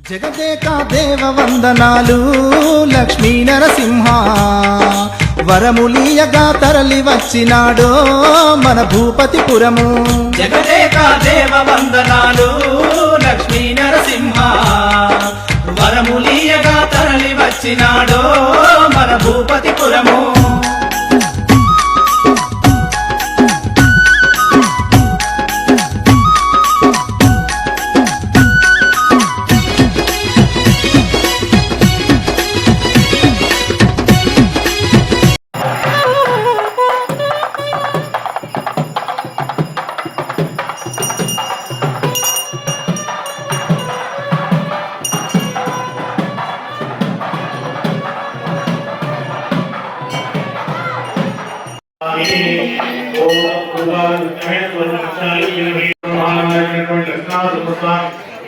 జగదేక దేవ వందనాలు లక్ష్మీ నరసింహ వరములీయగా తరలి వచ్చినాడో మన భూపతిపురము. జగదేక దేవ వందనాలు లక్ష్మీ నరసింహ వరములీయగా తరలి వచ్చినాడో మన భూపతిపురము.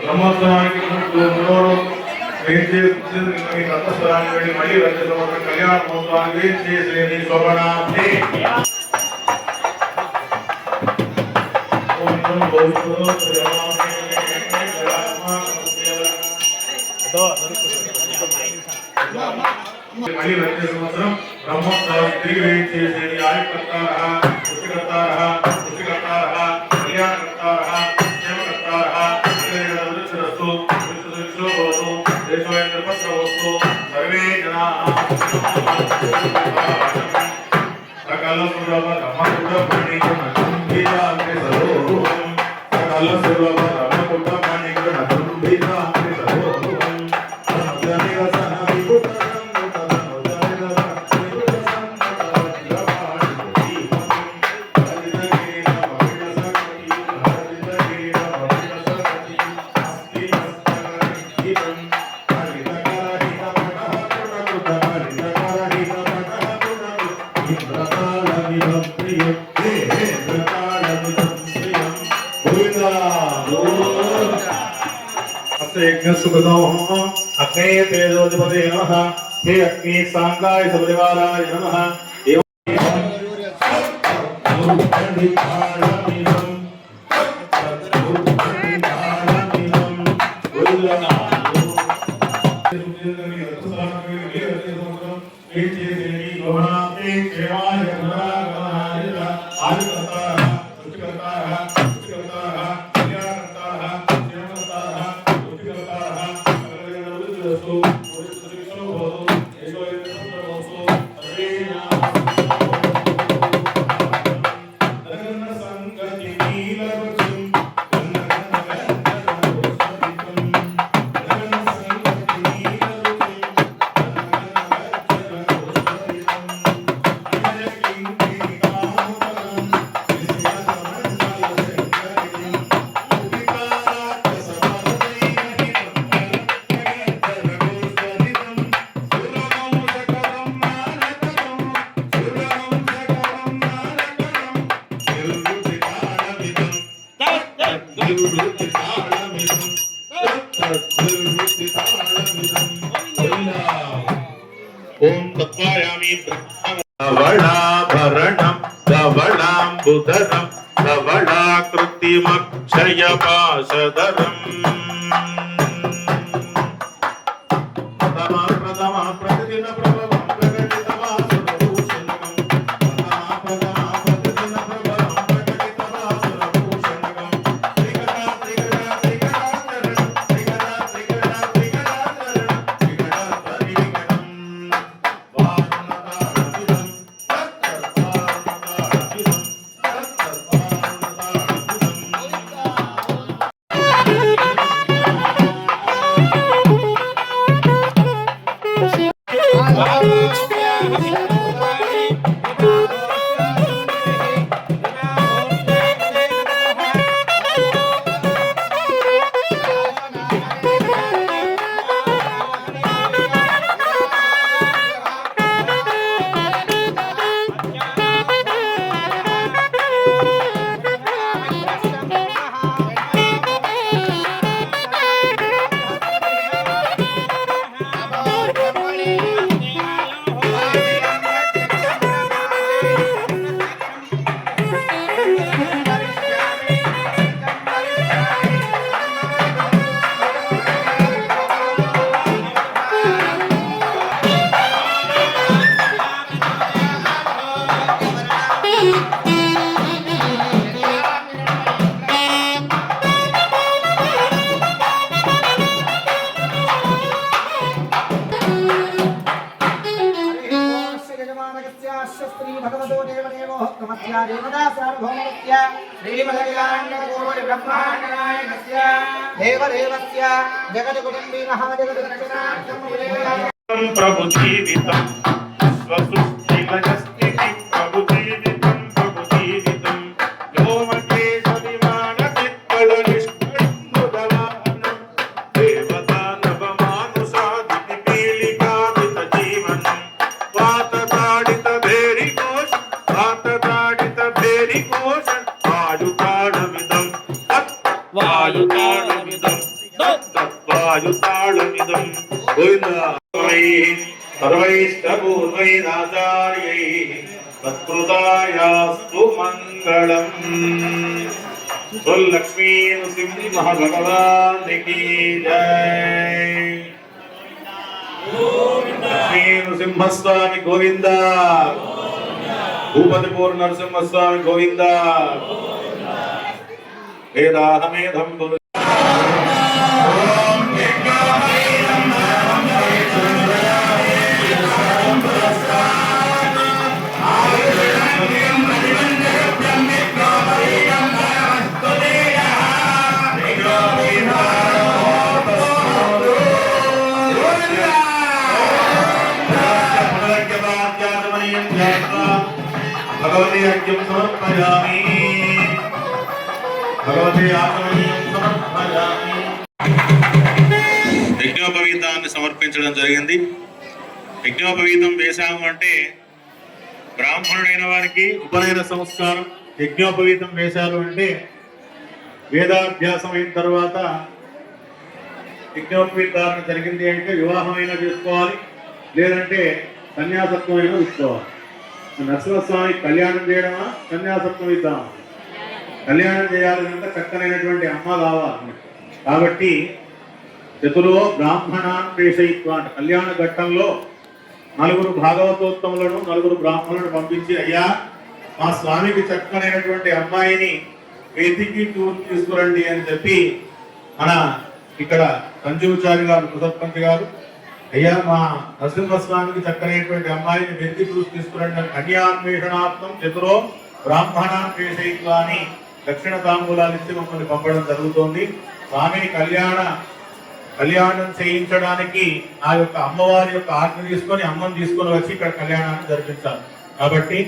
బ్రహ్మోత్సవానికి రథస్థలానికి వెళ్ళి మళ్ళీ రథ కళ్యాణ మహోత్సవానికి చేసేది శోభనార్థి. మళ్ళీ వచ్చే సంవత్సరం బ్రహ్మోత్సవానికి తిరిగి వెయిట్ చేసేది ఆయుకర్తార పుష్టికర్తార పుష్టికర్తార కళ్యాణకర్తార క్షేమకర్తార వృక్షరస్తు వృక్షోభవతు దేశోయంద్రపత్రవస్తు సర్వే జనాః సకల సులభ రమకుట మణిగుణ కుంభిరాంతి సరోరుహం సకల సులభ రమకుట మణిగుణ కుంభిరాంతి సరోరుహం సనజనిరసన విభుతరం अग्ने तेजोधिपते नमः हे अग्नि सांगाय सबरिवाराय नमः ओम तत्वायामी धवलाभरणं धवलाम्बुधरं धवलाकृतिमक्षयपाशधरम् देवस्य देवता सार्वभौमस्य श्रीमदखिलाण्डकोटि ब्रह्माण्डनायकस्य देवदेवस्य जगद्गुरुम्बी महाजगद्रक्षणार्थं प्रभु जीवितं स्वसुष्टिलजस्थिति प्रभु जीवितं व्योमकेश विमानचित्तल निष्कळङ्कुदवाहनं देवता नवमानुषादिति पीलिकादित जीवनं वातताडित भेरिघोष वायुताडमिदं वायुताडमिदं गोविन्द सर्वैष्टपूर्वैराचार्यैः तत्कृतायास्तु मङ्गलम्। बोल लक्ष्मी नृसिंह भगवान की जय। लक्ष्मी नृसिंह स्वामी गोविंद। भूपतिपूर नरसिंह स्वामी गोविंद। वेदाहमेधं भगवते अर्घ्यं समर्पयामि। भगवते आचमनीयं समर्पयामि। యజ్ఞోపవీతాన్ని సమర్పించడం జరిగింది. యజ్ఞోపవీతం వేశాము అంటే బ్రాహ్మణుడైన వారికి ఉపనయన సంస్కారం. యజ్ఞోపవీతం వేశారు అంటే వేదాభ్యాసం అయిన తర్వాత యజ్ఞోపవీతాన్ని జరిగింది అంటే వివాహమైనా చేసుకోవాలి, లేదంటే సన్యాసత్వం అయినా తీసుకోవాలి. నరసింహస్వామి కళ్యాణం చేయడమా సన్యాసత్వం ఇద్దామా? కళ్యాణం చేయాలంటే చక్కనైనటువంటి అమ్మ కావాలి. కాబట్టి చతురో బ్రాహ్మణాన్ ప్రేషయిత్వ అంటే కళ్యాణ ఘట్టంలో నలుగురు భాగవతోత్తములను నలుగురు బ్రాహ్మణులను పంపించి, అయ్యా మా స్వామికి చక్కనైనటువంటి అమ్మాయిని వెతికి తీసుకురండి అని చెప్పి మన ఇక్కడ సంజీవచారి గారు కుసర్పంచ్ గారు, అయ్యా మా నరసింహస్వామికి చక్కనైనటువంటి అమ్మాయిని వెతికి తీసుకురండి కన్యాన్వేషణాత్మం చతురో బ్రాహ్మణాన్ ప్రేషయిత్వ అని దక్షిణ తాంబూలాలు ఇచ్చి మమ్మల్ని పంపడం జరుగుతోంది. స్వామిని కళ్యాణం చేయించడానికి ఆ యొక్క అమ్మవారి యొక్క ఆజ్ఞ తీసుకొని అమ్మని తీసుకొని వచ్చి ఇక్కడ కళ్యాణాన్ని జరిపించాలి. కాబట్టి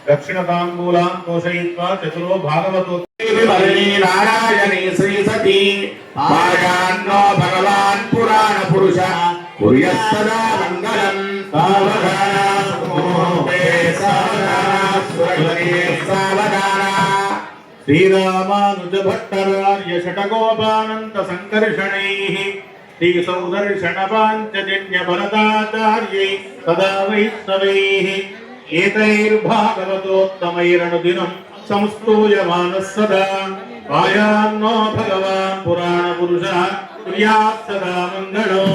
దక్షిణ తాంబూలాన్ పోషయిత్వ చతురో భాగవతో నారాయణీ శ్రీ సతీ పాయాన్నో భగవాన్ పురాణ పురుష కుర్యస్తదా మంగళం శ్రీరామానుజ భట్టరార్య షటగోపానంత సంకర్షణైః శ్రీ సౌదర్శన పాంచజన్య భరతాచార్యై సదా వైష్ణవైః ఏతైర్భాగవతోత్తమైరనుదినం సంస్తూయమానః సదా పాయాన్నో భగవాన్ పురాణ పురుష కుర్యాత్ సదా మంగళం.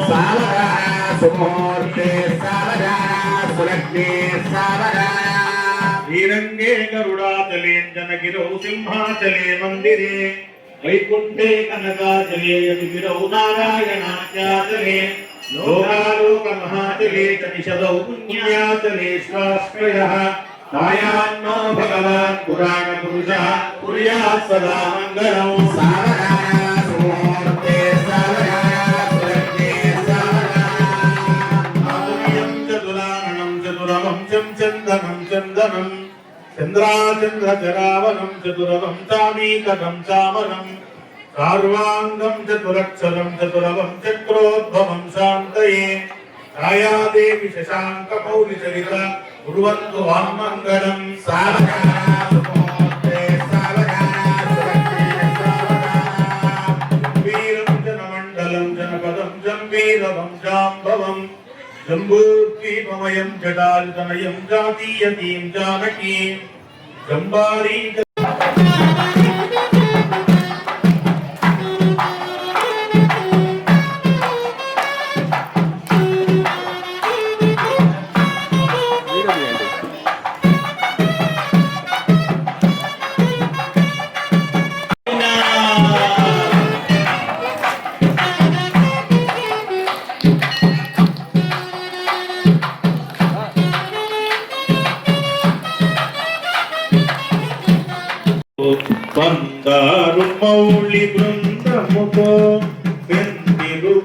సుముహూర్తే సావధాన సులగ్నే సావధాన శ్రీరంగే గరుడాచలేంజనగిరౌ సింహాచలే మందిరే వైకుంఠే కనకాచలే యతిగిరౌ నారాయణాచాచలే లోకాలోక మహాచలే చ నిషదౌ పుణ్యాచలే శ్వాశ్రయః తాయాన్నో భగవాన్ పురాణ పురుష కుర్యాత్ సదా మంగళం. సుముహూర్తే సావధాన సులగ్నే సావధాన చతురాననం చతురవం చందనం చందనం చంద్రాచంద్రచరావనం చతురవం చామీకరం చామరం సార్వాంగం చతురక్షరం చతురవం చక్రోద్భవం శాంతయే ఛాయాదేవి శశాంక మౌలి చరిత కుర్వంతు వాంమంగళం. వీరం జనమండలం జనపదం జంబీరవం జాంబవం జంబూద్వీపమయం జటాయుతనయం జాతీయతీం జానకీం జంబారీ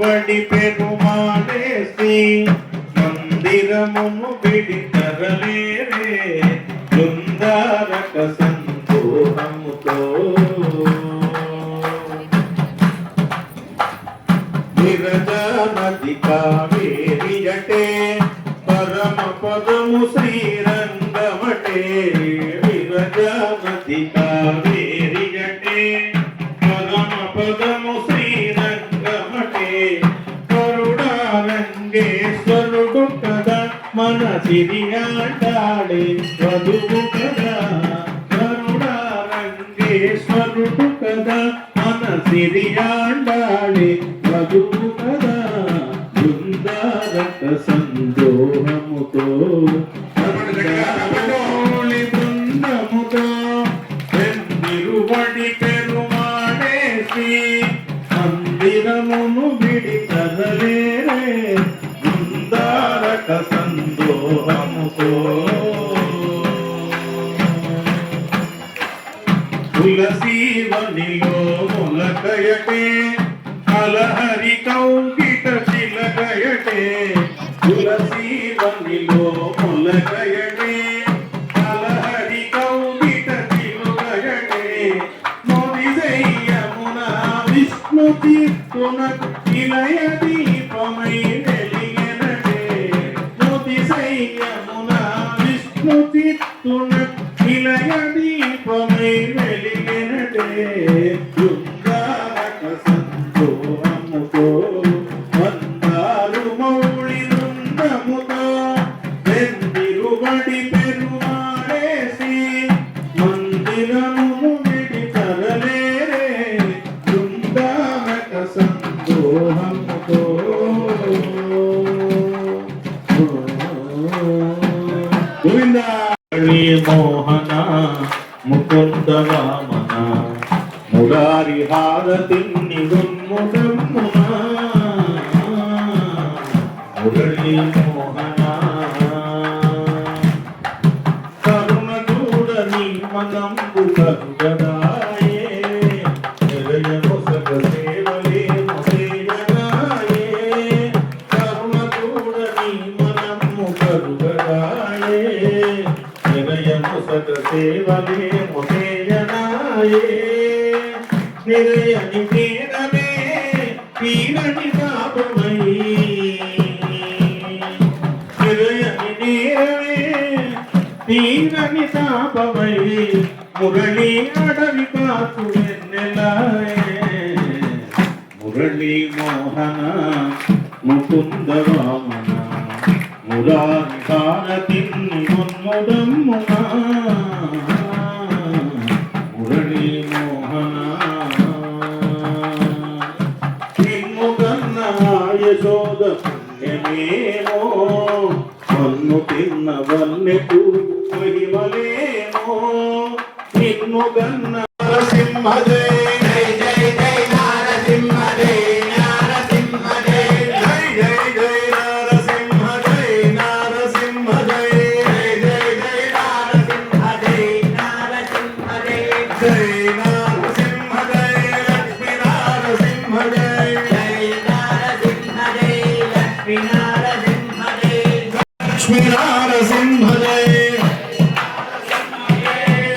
వెందిరువడి పెరుమాడే శ్రీ మందిరమును విడితరలేరే బృందారక సంతోషముతో విరజా నది కావేరియటే పరమ పదము శ్రీరంగమటే విరజా నది కావేరియటే పరమ పదము శ్రీరంగమటే కరుణారంగేశ్వరుడు కదా మన సిరియాడాడే వధువు కదా కరుణారంగేశ్వరుడు కదా మన సిరియాడాడే వధువు కదా బృందారక సందోహముతో బృందముతో వెందిరువడి పెరుమాడేసి మందిరమును విడితరలేరే బృందారక సందోహముతో తులసీవనిలో మొలకయటే అలహరి కౌగిట చిలకయటే తులసీవనిలో మొలకయటే అలహరి కౌగిట చిలుకయటే మొదిజయ్యమున విష్ణు తీర్థున ఇలయ దీపమై వెలిగెనటే మొదిజయ్యమున విష్ణు తీర్థున ఇలయ దీపమై వెలిగెనటే బృందారక సంతోషముతో వందారు మౌళి బృందముతో వెందిరువడి పెరుమాడేసి మందిరమును విడితరలేరే బృందారక సంతోషముతో గోవిందా మోహన ముకుంద వామన మురారి హారతిని గున్ముఖమున మురళీ మోహన కరుణ చూడని మనంబు కరుగదాయే నిలయ మొసగ సేవలే మొసేయగాయే కరుణ చూడని మనము కరుగదాయే నిలయ మొసగ సేవలే మొసేయనాయే నిరయని పీడమే పీడని పాపమై నిరయని నీరమే పీడని తాపమై మురళీ అడవి కాకు వెన్నెలాయే మురళీ మోహన ముకుంద వామన మురారి హారతిని మున్ముదమ్మున మురళీ మోహన యశోద పుణ్యమేమో మన్ను తిన్న వన్నెకు మహిమలేమో నిన్ను గన్న నరసింహ జయ జయ జయ జయ నరసింహ జయ నరసింహ జయ జయ జయ జయ నరసింహ జయ నరసింహ జయ జయ జయ జయ నరసింహ జయ నరసింహ జయ జయ నరసింహ జయ లక్ష్మీ నరసింహ జయ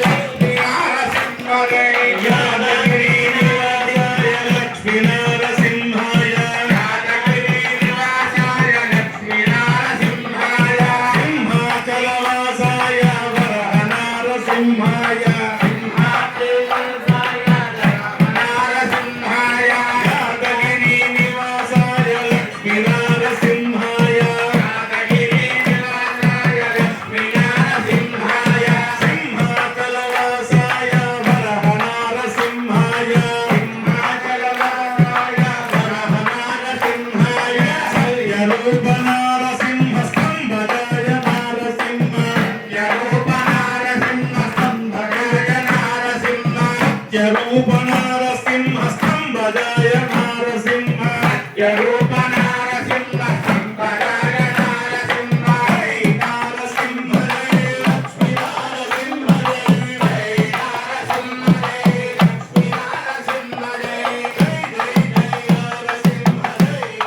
లక్ష్మీ నరసింహ జయ యాదగిరి నివాసాయ లక్ష్మీ నరసింహాయ యాదగిరి నివాసాయ లక్ష్మీ నరసింహాయ సింహాచల వాసాయ వరహ నరసింహాయ సింహాచల నరసింహాయ యాదగిరి నివాసాయ లక్ష్మీ నరసింహాయ యాదగిరి నివాసాయ లక్ష్మీ నరసింహాయ సింహాచల వాసాయ వరహ నరసింహాయ సింహాచల వాసాయ వరహ నరసింహాయ సర్య రూప నరసింహ స్తంభజాయ నరసింహ యరూప నరసింహ స్తంభజాయ నరసింహ యరూప నరసింహ స్తంభజాయ నరసింహ యరూప నరసింహ స్తంభజాయ నరసింహ హై నరసింహ జయ లక్ష్మీ నరసింహ జయ హై నరసింహ జయ లక్ష్మీ నరసింహ జయ జయ జయ జయ నరసింహ జయ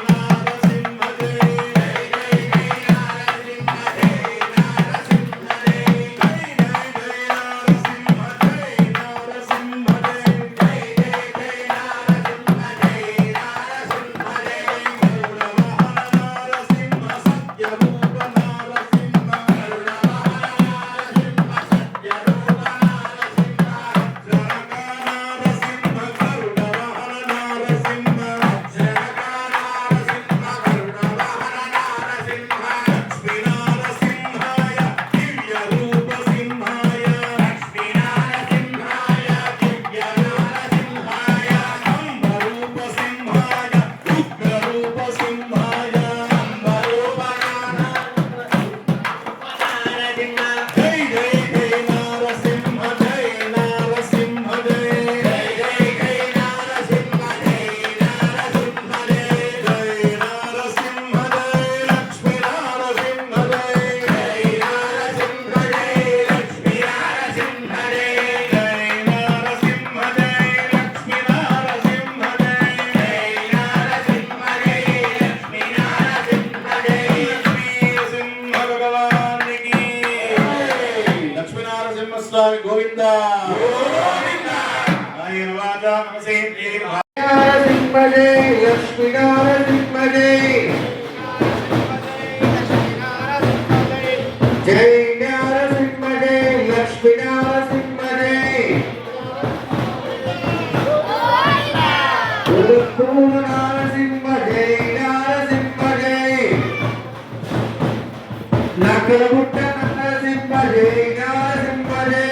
గురుగుట్ట నరసింహజే నరసింహజే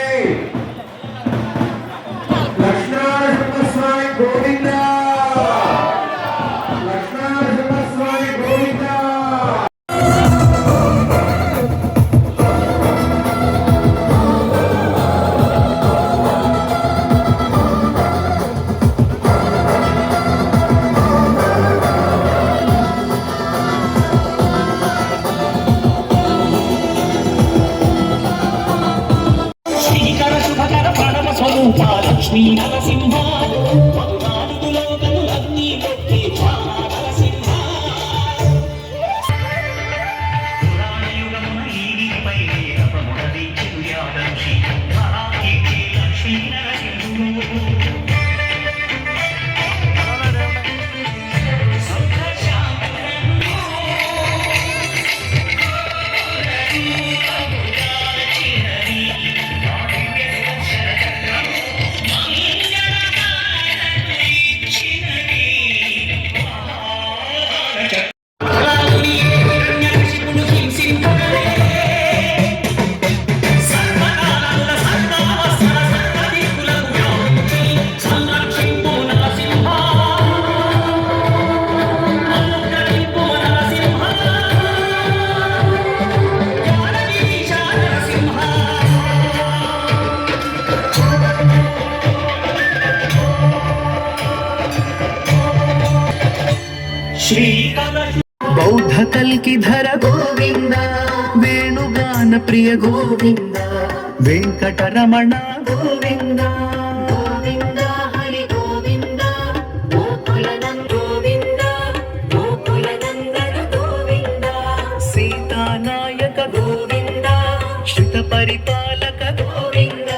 లక్ష్మణస్వామి గోవింద లక్ష్మణస్వామి గోవింద శ్రీకర శుభకర ప్రణవ స్వరూప లక్ష్మీ నరసింహ పద్నాలుగులో కనులన్నీ కొట్టి జ్వాలా నరసింహ పురాణయుగమున ఈగిరిపై రథమునది చిరుయాదర్శి మహాకీర్తి లక్ష్మీ నరసింహుడు बौद्ध कल्किधर गोविंद वेणुगान प्रिय गोविंद वेंकटरमण गोविंद गोविंद हरि गोविंद गोकुलनंद गोविंद गोकुलनंदन गोविंद सीतानायक गोविंद श्रुत परिपालक गोविंद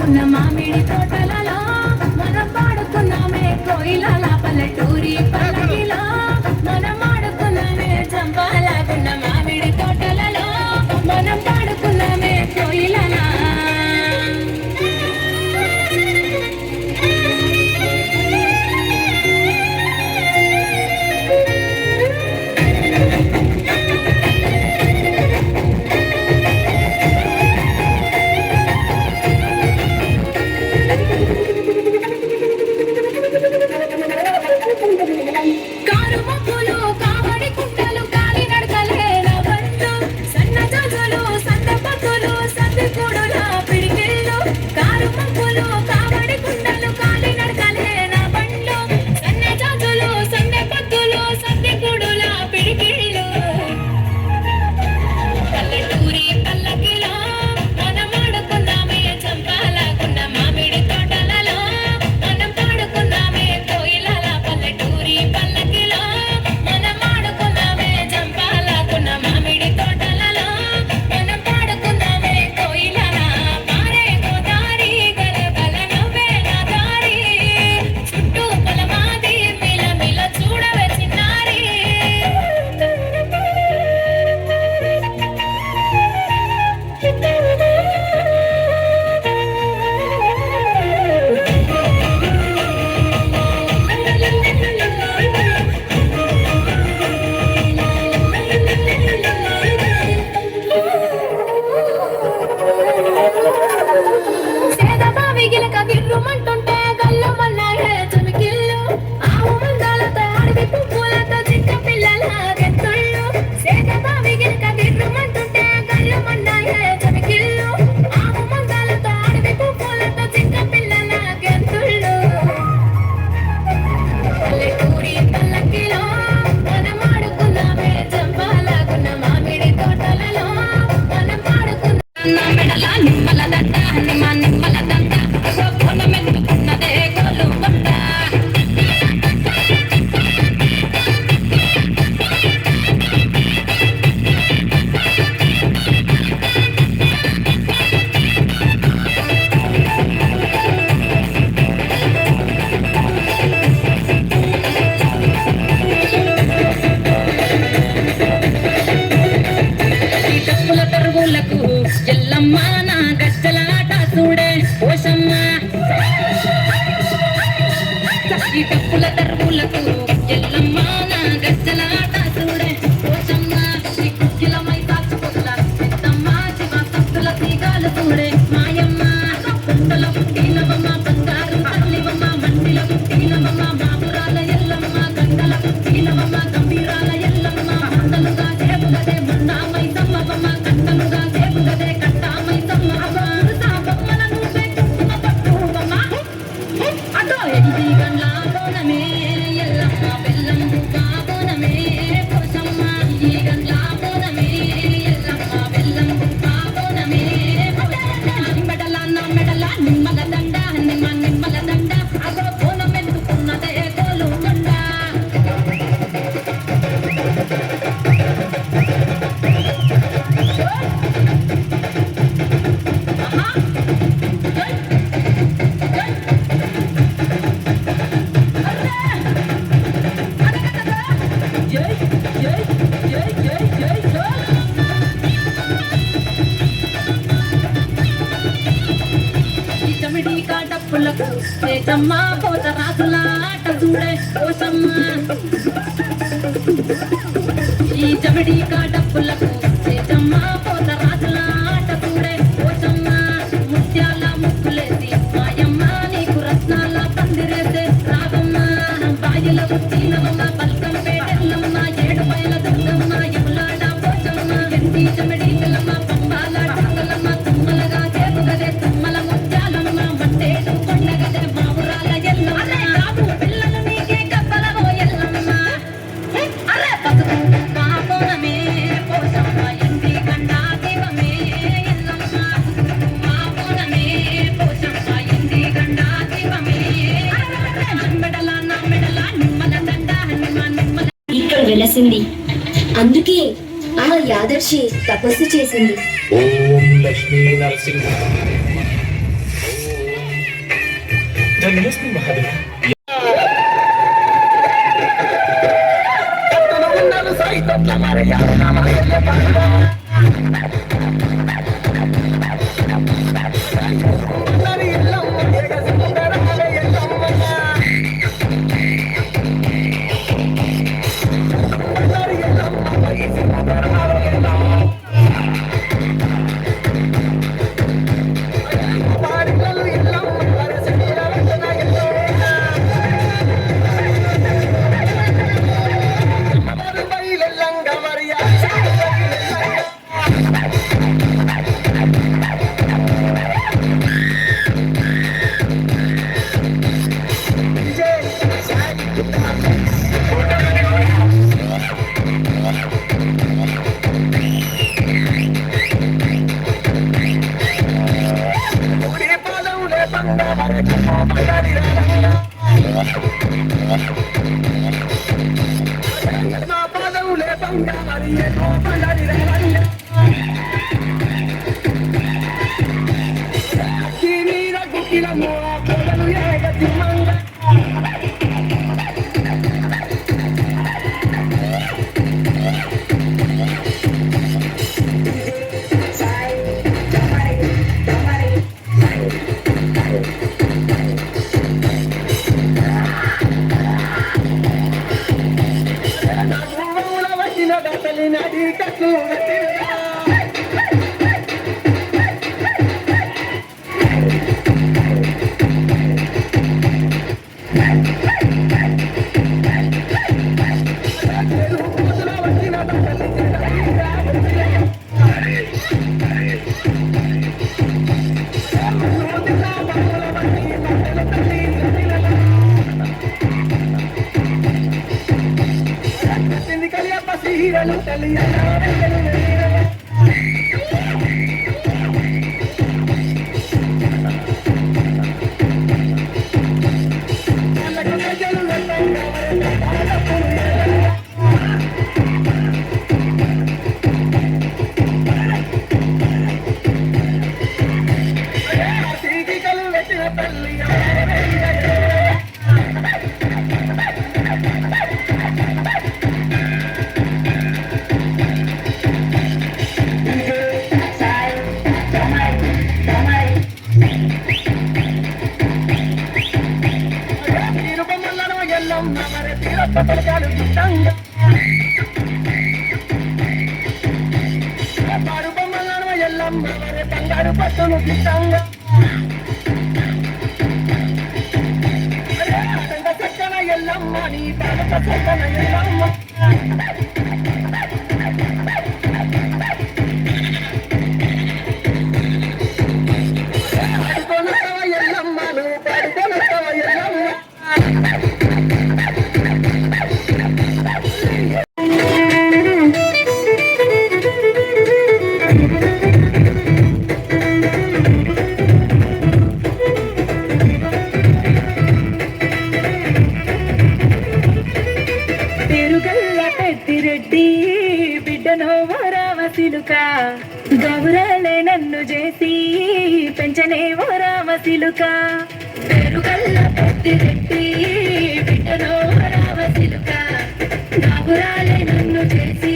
పాడుకున్న మామిడి తోటలలో మనం పాడుకున్నామే కోయిలల పల్లెటూరి పల్లకిలో మనం ఆడుకున్నామే చంపాలకున్న మామిడి తోటలలో మనం పాడుకున్నామే కోయిలల కారు మబ్బులు కావడి కుండలు కాలి నడకలే నవ్వండు సన్న జాజులు సంద పక్కులు సంది కూడుల పిడికిళ్ళు కారు మబ్బులు కావడి కుండలు కాలి నడకలే నవ్వండు సన్న జాజులు సంద పక్కులు సంది కూడుల పిడికిళ్ళు పల్లెటూరి పల్లకిలో మనం ఆడుకున్నామే చంపాలకున్న మామిడి తోటలలో మనం పాడుకున్నామే కోయిలల పల్లెటూరి పల్లకిలో మనం ఆడుకున్నామే చంపాలకున్న మామిడి తోటలలో మనం పాడుకున్నామే కోయిలల పారే గోదారి గలగల నవ్వే నా దారి చుట్టూ పొలమాది మిల మిల చూడవే చిన్నారి సేదబావి గిలక గిర్రుమంటుంటే గల్లమన్నాయే చమికిళ్ళు ఆవు మందాలతో అడవి పువ్వులతో చిక్క పిల్లల గెంతుళ్ళు సేదబావి గిలక గిర్రుమంటుంటే గల్లమన్నాయే చమికిళ్ళు ఆవు మందాలతో అడవి పువ్వులతో చిక్క పిల్లల గెంతుళ్ళు పల్లెటూరి పల్లకిలో మనం ఆడుకున్నామే చంపాలకున్న మామిడి తోటలలో మనం పాడుకున్న మెడల నిమ్మల దండ నిమ్మల దండ పొలమెత్తుకున్నదే గోలు బండ ఈ డప్పుల తరుగులకు ఎల్లమ్మ నా గజ్జలాట చూడే ఓషమ్మ ఈ డప్పుల తరుగులకు ఎల్లమ్మ నా గజ్జలాట చూడే ఓషమ్మ ఈ కుక్కిలమై దాచుకుల్ల పెద్దమ్మ శివ సత్తుల తీగాలు చూడే మాయమ్మ పుట్టల పుట్టినవమ్మ బంగారు తల్లివమ్మ మండిల పుట్టినవమ్మ బాబురాల ఎల్లమ్మ గండల పుట్టినవమ్మ గంభీరాల ఎల్లమ్మ మండలుగా సేపుగదే మొండామై సమ్మవమ్మ కండలుగా సేపుగదే కట్టామై సమ్మవమ్మ సాబమ్మన నువ్వే కట్టున పట్టువమ్మ అదో ఎనిది గండ్ల బోనమే ఎల్లమ్మ బెల్లం బువ్వ బోనమే పోషమ్మ ఈ గండ్ల బోనమే ఎల్లమ్మ బెల్లం బువ్వ బోనమే మెడల నా మెడల నిమ్మల దండ నిమ్మల దండ అదో బోనమెత్తుకున్నదే గోలు బండ ఈ చమిడి కాటప్పులకు చేతమ్మ పోత రాసుల ఆట చూడే ఓసమ్మ ఈ చమిడి కాటప్పులకు చేతమ్మ పోత రాసుల ఆట చూడే ఓసమ్మ ముత్యాల ముక్కులేసి మాయమ్మ నీకు రత్నాల పందిరేసే రాగమ్మ బాయిల పుట్టినవమ్మ పల్కం పేటెల్లమ్మ ఏడు బయల దుర్గమ్మ ఎములాడ పోచమ్మ వెండి చమిడి పిల్లమ్మ పంబాల డంగలమ్మ తుమ్మలగా చేపుగదే తుమ్మల ముత్యాలమ్మ మట్టేడు కొండగదే మావురాల ఎల్లమ్మ బాబు పిల్లలు నీకే కప్పలవో ఎల్లమ్మ అరే పసుపు మా పోనమే పోషమ్మ ఎండి గండా దీపమే ఎల్లమ్మ మా పోనమే పోషమ్మ ఎండి గండా దీపమే మెడల నా మెడల నిమ్మల దండ నిమ్మల ఇక్కడ వెలసింది. అందుకే ఆ యాదర్శి తపస్సు చేసింది. ఓం లక్ష్మీ నరసింహ ఓం నేనొస్తుంది మహాదేవ. గౌరలే నన్ను చేసి పెంచనే ఓ రామశిలుక పెరుగల్ల పెద్దిరెట్టి బిడ్డనో రామశిలుక గౌరలే నన్ను చేసి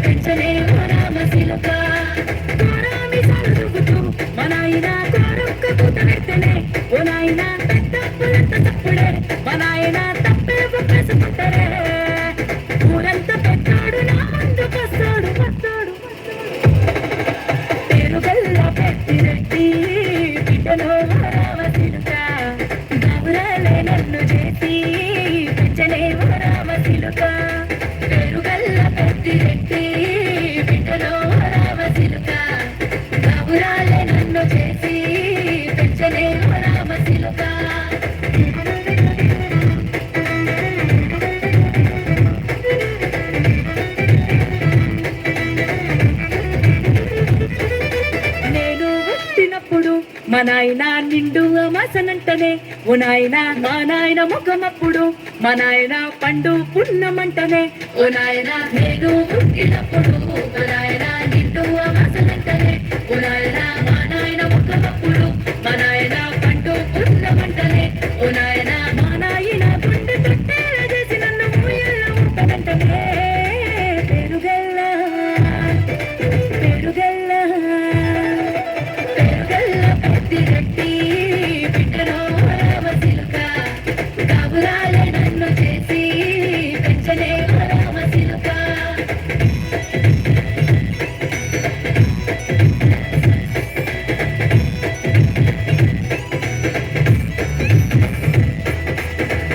పెంచనే ఓ రామశిలుక కోరామి సరుదుగుతూ మా నాయన కోరొక్క పూత పెడితేనే ఓ నాయన పెద్దప్పులంత తప్పుడే మా నాయన తప్పే ఒప్పేసుకుంటారే ఊరంతా పెద్దాడు నా ముందు వస్తాడు వస్తాడు పెరుగల్ల పెద్దిరెట్టి బిడ్డనో రామశిలుక గౌరలే నన్ను చేసి పెంచనే ఓ రామశిలుక పెరుగల్ల పెద్దిరెట్టి బిడ్డనో రామశిలుక గౌరలే నన్ను చేసి పెంచనే ఓ రామశిలుక మా నాయన నిండు అమాసనంటనే ఓ నాయన మా నాయన ముఖమప్పుడు మా నాయన పండు పున్నమంటనే ఓ నాయన నేను పుట్టినప్పుడు మా నాయన నిండు అమాసనంటనే ఓ నాయన మా నాయన ముఖమప్పుడు మా నాయన పండు పున్నమంటనే పెట్టి బిడ్డను రామశిలుక కాబురాలే నన్ను చేసి పెంచలే రామశిలుక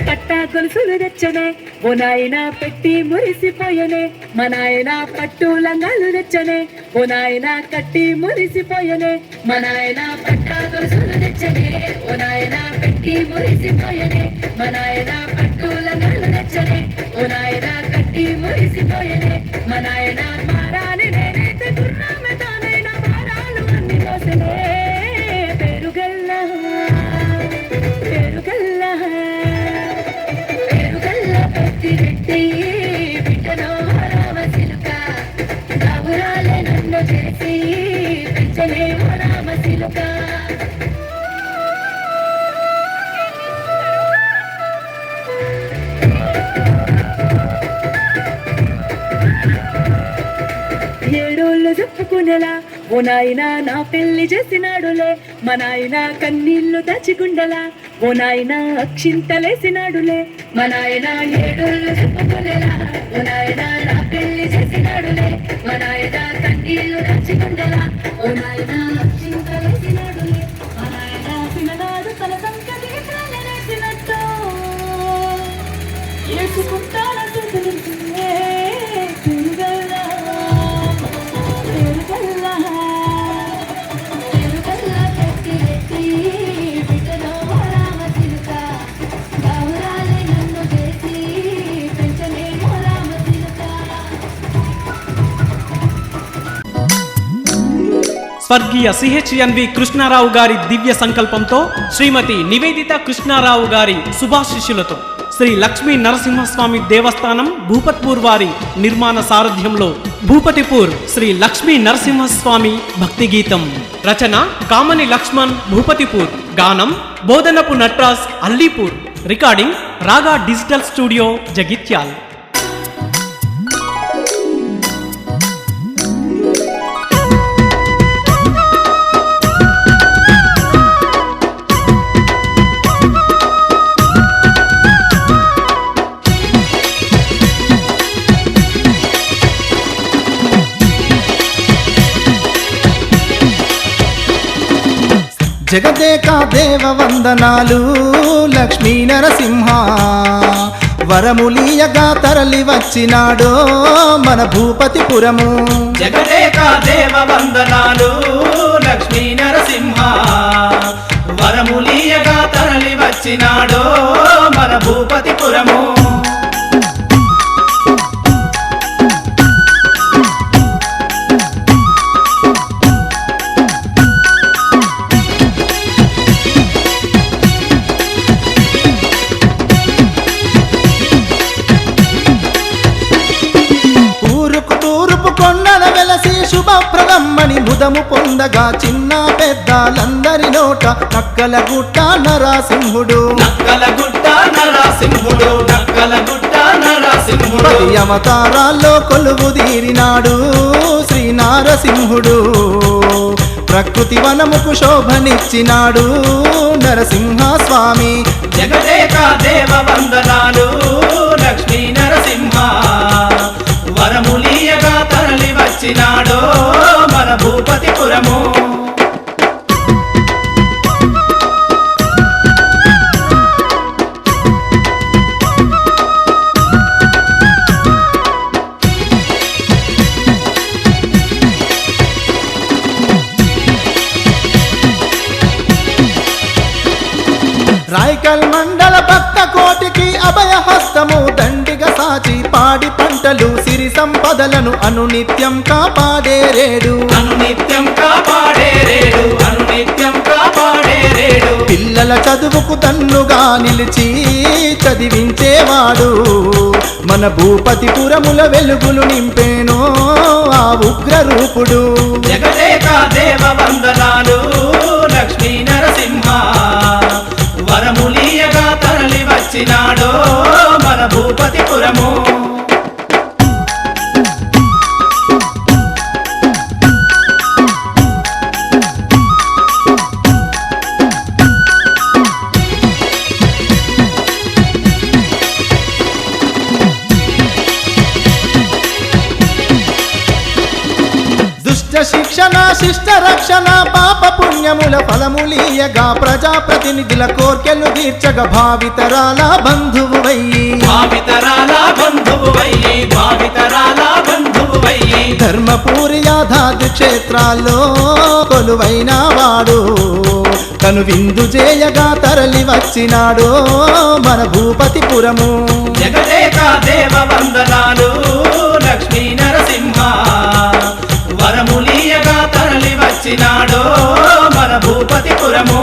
పట్టా గొలుసులు తెచ్చనే ఓ నాయన పెట్టి మురిసిపోయనే మా నాయన పట్టు లంగాలు తెచ్చనే ఓ నాయన కట్టి మురిసిపోయనే మా నాయన పట్టా గొలుసులు తెచ్చనే ఓ నాయన పెట్టి మురిసిపోయనే మా నాయన పట్టు లంగాలు తెచ్చనే ఓ నాయన కట్టి మురిసిపోయనే మా నాయన మారాని నేనైతే గుర్రామె తానైనా మారాలు అన్ని మోసనే పెరుగల్లా పెరుగల్లా పెట్టి బిడ్డను రామశిలుక కాబురాలే నన్ను చేసి పెంచలే రామశిలుక ఏడోళ్ళు చెప్పుకునేలా ఓ నాయన నా పెళ్లి చేసినాడులే మా నాయన కన్నీళ్లు దాచిగుండలా ఓ నాయన అక్షింతలేసినాడులే మా నాయన ఏడోళ్ళు చెప్పుకునేలా ఓ నాయన నా పెళ్లి చేసినాడులే మా నాయన కన్నీళ్లు దాచిగుండలా ఓ నాయన అక్షింతలేసినాడులే మా నాయన పిల్లనాడు తన సంకటి నేసినట్టు ఏసుకుంటాన చూసుకుంటే తిరుగల్లా స్వర్గీయ సిహెచ్ఎన్వి కృష్ణారావు గారి దివ్య సంకల్పంతో శ్రీమతి నివేదిత కృష్ణారావు గారి శుభాశిష్యులతో శ్రీ లక్ష్మీ నరసింహస్వామి దేవస్థానం భూపత్పూర్ వారి నిర్మాణ సారథ్యంలో భూపతిపూర్ శ్రీ లక్ష్మీ నరసింహస్వామి భక్తి గీతం రచన కామని లక్ష్మణ్ భూపతిపూర్ గానం బోధనపు నట్రాజ్ అల్లీపూర్ రికార్డింగ్ రాగా డిజిటల్ స్టూడియో జగిత్యాల్ జగదేక దేవ వందనాలు లక్ష్మీ నరసింహ వరములీయగా తరలి వచ్చినాడో మన భూపతిపురము జగదేక దేవ వందనాలు లక్ష్మీ నరసింహ వరములీయగా తరలి వచ్చినాడో మన భూపతిపురము శుభప్రదమ్మని ముదము పొందగా చిన్న పెద్దలందరి నోట నక్కల గుట్ట నరసింహుడు నక్కలగుట్ట నరసింహుడు నక్కలగుట్ట నరసింహుడు 10 అవతారాల్లో కొలువు తీరినాడు శ్రీ నారసింహుడు ప్రకృతి వనముకు శోభనిచ్చినాడు నరసింహ స్వామి జగదేక దేవ వందనాలు లక్ష్మీ నరసింహ వరములీయగా తరలి వచ్చినాడో మన భూపతిపురము రాయకల్ మండల భక్త కోటికి అభయహస్తము దండిగా సాచి పాడి పంటలు సిరి సంపదలను అనునిత్యం కాపాడే రేడు అనునిత్యం కాపాడే రేడు అనునిత్యం కాపాడే రేడు పిల్లల చదువుకు తన్నుగా నిలిచి చదివించేవాడు మన భూపతిపురముల వెలుగులు నింపేనో ఆ ఉగ్ర రూపుడు జగదేక దేవ వందనాలు లక్ష్మీ నరసింహ వరములీయగా తరలి వచ్చినాడో మన భూపతిపురము రక్షణ శిష్ట రక్షణ పాప పుణ్యముల ఫలములీయగా ప్రజాప్రతినిధుల కోర్కెలు తీర్చగా భావితరాల బంధువువయ్యి భావితరాల బంధువువయ్యి భావితరాల బంధువువయ్యి ధర్మపూరి యాదాద్రి క్షేత్రాల్లో కొలువైన వాడు కను విందు చేయగా తరలి వచ్చినాడు మన భూపతిపురము జగదేక దేవ వందనాలు లక్ష్మీ నరసింహ వరములీయగా తరలి వచ్చినాడో మన భూపతిపురము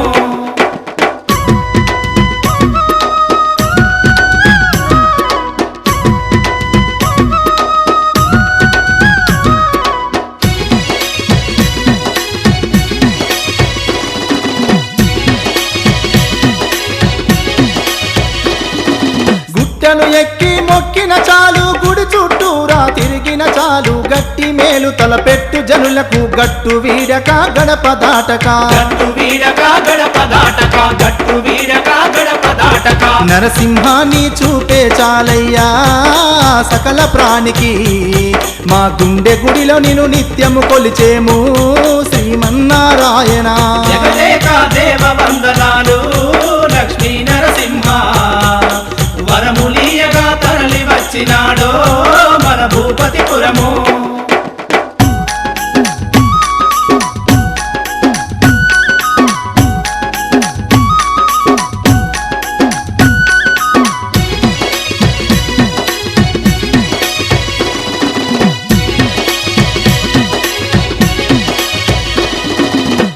గుట్టను ఎక్కి మొక్కిన చాలు గుడి చుట్టూరా తిరిగిన చాలు గట్టి మేలు తలపెట్టు జనులకు గట్టు వీడక గడప దాటక గట్టు వీడక గడప దాటక గట్టు వీడక గడప దాటక నరసింహాన్ని చూపే చాలయ్యా సకల ప్రాణికి మా గుండె గుడిలో నిన్ను నిత్యము కొలిచేము శ్రీమన్నారాయణ జగదేక దేవ వందనాలు లక్ష్మీ నరసింహ వరములీయగా తరలి వచ్చినాడో మన భూపతిపురము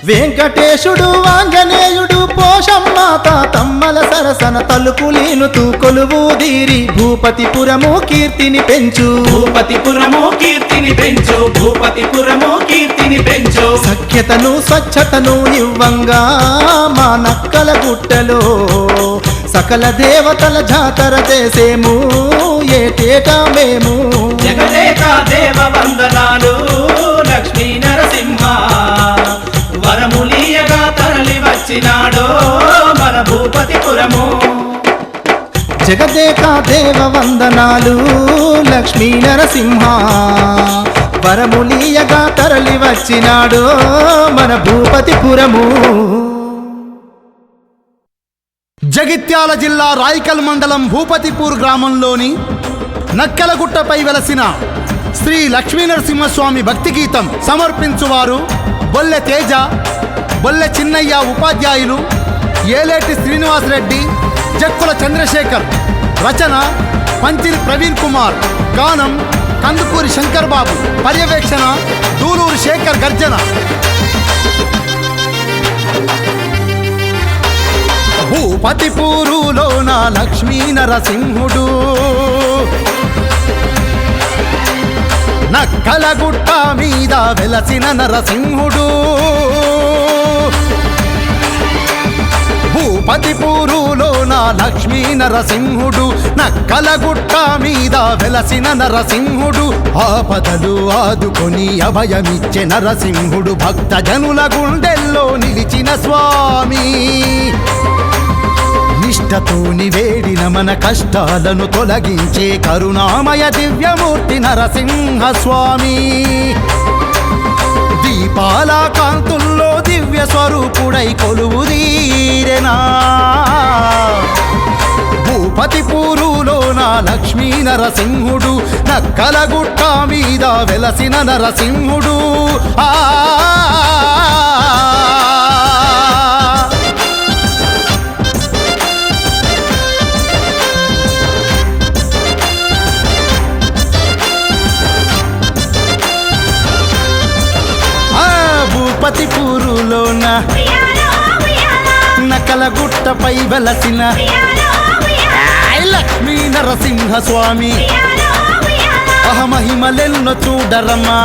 వెంకటేశుడు ఆంజనేయుడు పోషమ్మాత తమ్మల సరసన తలుపులీనుతూ కొలువుదీరి భూపతిపురము కీర్తిని పెంచు భూపతిపురము కీర్తిని పెంచు భూపతిపురము కీర్తిని పెంచు సఖ్యతను స్వచ్ఛతను ఇవ్వంగా మా నక్కల గుట్టలో సకల దేవతల జాతర చేసేము ఏటేటా మేము జగదేక దేవ వందనాలు లక్ష్మీ నరసింహ వరములీయగా తరలి వచ్చినాడో మన భూపతిపురము జగదేక దేవ వందనాలు లక్ష్మీ నరసింహ వరములీయగా తరలి వచ్చినాడు మన భూపతిపురము జగిత్యాల జిల్లా రాయికల్ మండలం భూపతిపూర్ గ్రామంలోని నక్కలగుట్టపై వెలసిన శ్రీ లక్ష్మీనరసింహస్వామి భక్తి గీతం సమర్పించువారు బొల్లె తేజ, బొల్లె చిన్నయ్య ఉపాధ్యాయులు, ఏలేటి శ్రీనివాసరెడ్డి, జక్కుల చంద్రశేఖర్. రచన పంచిరి ప్రవీణ్ కుమార్. గానం కందుకూరి శంకర్ బాబు. పర్యవేక్షణ దూలూరు శేఖర్ గర్జన. భూపతిపూరులోన లక్ష్మీ నరసింహుడు నక్కలగుట్ట మీద వెలసిన నరసింహుడు. భూపతిపూరులోన లక్ష్మీ నరసింహుడు నక్కలగుట్ట మీద వెలసిన నరసింహుడు. ఆపదలు ఆదుకొని అభయమిచ్చే నరసింహుడు భక్త జనుల గుండెల్లో నిలిచిన స్వామి. నిష్టతోని వేడిన మన కష్టాలను తొలగించే కరుణామయ దివ్యమూర్తి నరసింహ స్వామి. దీపాల కాంతుల్లో దివ్య స్వరూపుడై కొలువుదీరెనా. భూపతిపూరులోన లక్ష్మీ నరసింహుడు నక్కలగుట్ట మీద వెలసిన నరసింహుడు. భూపతిపూరులోన నక్కలగుట్టపై వెలసిన లక్ష్మీ నరసింహ స్వామి. అహమహిమలెన్నో చూడరమ్మా.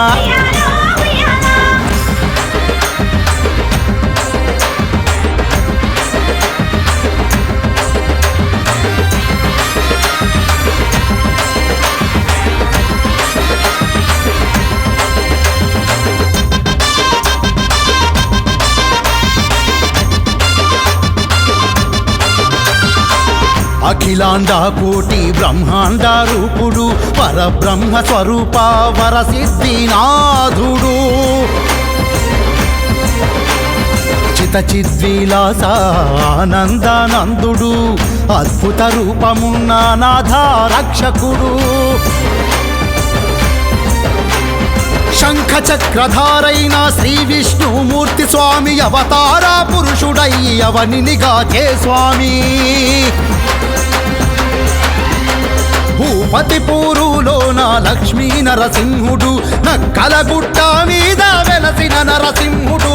అఖిలాండ కోటి బ్రహ్మాండ రూపుడు పరబ్రహ్మ స్వరూప వరసిద్ధినాథుడు. అచ్యుత చిద్విలాస ఆనందానందుడు అద్భుత రూపమున్న నాథ రక్షకుడు శంఖ చక్రధారైన శ్రీ విష్ణుమూర్తి స్వామి అవతార పురుషుడై అవనిని గాచే స్వామి భూపతి పూరులోన లక్ష్మీ నరసింహుడు నక్కల గుట్ట మీద వెలసిన నరసింహుడు